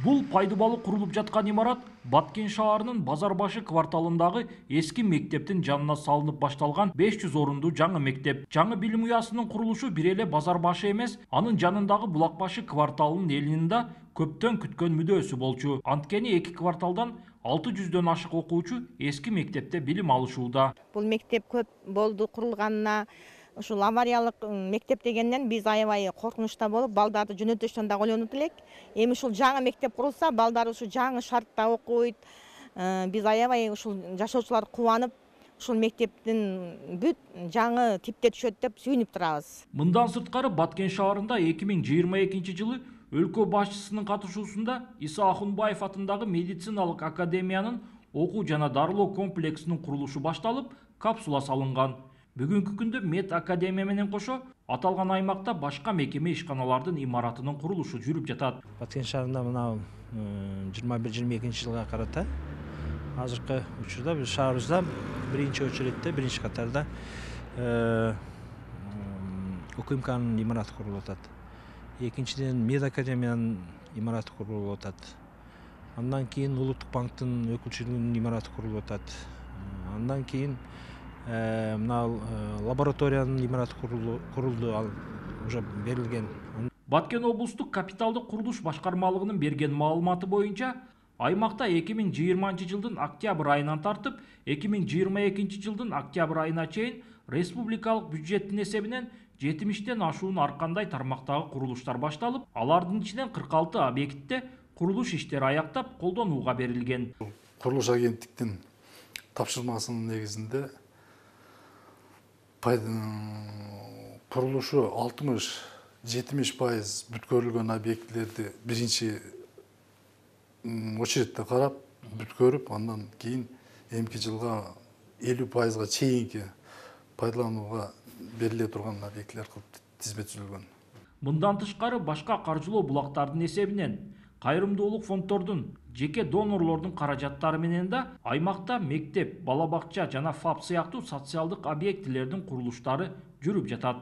Бул пайдыбалы курулуп жаткан имарат Баткен шаарынын Базар башы кварталындагы эски мектептин жанына салынып башталган 500 орундуу жаңы мектеп. Жаңы билим уясынын курулушу бир эле Базар башы эмес, анын жанындагы Булак башы кварталынын элинин да көптөн күткөн мүдөөсү болчу. Анткени эки кварталдан 600дөн ашык окуучу эски мектепте билим алышууда. Бул мектеп көп болду курулганына. Ушул авариялык мектеп дегенден биз аябай коркунучта болуп, балдарды жөнөтүштөн да ойлонуп элек. Эми ушул жаңы мектеп курулса, балдар ушу жаңы шартта окуйт. Биз аябай ушул жашоочулар кубанып, ушул мектептин бүт жаңы типте түшөт деп сүйүнүп турабыз. Мындан сырткары Баткен шаарында 2022 жылы өлкө башчысынын катышуусунда Иса Ахунбаев атындагы медициналык академиянын окуу жана дарылоо комплексинин курулушу башталып, капсула салынган. Бүгүнкү күндө Мед академия менен кошо аталган аймакта башка мекеме ишканалардын имаратынын курулушу жүрүп жатат. Баткен шаарында мына 21-22 жылга карата азыркы учурда биз шаарыбызда биринчи очередде, биринчи катарда УКМКнын имараты курулуп атат. Экинчиден Мед академиянын имараты курулуп атат. Андан кийин Улуттук банктын өкүлчүлүгүнүн имараты курулуп атат. Андан кийин мына лабораториянын имараты курулду, ал уже берилген. Баткен облустук капиталдык курулуш башкармалыгынын берген маалыматы боюнча, аймакта 2020 жылдын октябрь айынан тартып, 2022 жылдын октябрь айына чейин республикалык бюджеттин эсебинен 70ден ашуун ар кандай тармактагы курулуштар башталып, алардын ичинен 46 объектте курулуш иштери аяктап колдонууга берилген. Курулуш агенттиктин тапшырмасынын негизинде курулушу 60-70% бүткөрүлгөн объектилерди биринчи очередде карап, бүткөрүп, андан кийин эмки жылга 50%га чейинки пайдаланууга бериле турган объектилер кылып тизме түзүлгөн. Мындан тышкары башка каржылоо булактардын эсебинен, кайрымдуулук фонддордун, жеке донорлордун каражаттары менен да аймакта мектеп, бала бакча жана ФАП сыяктуу социалдык объектилердин курулуштары жүрүп жатат.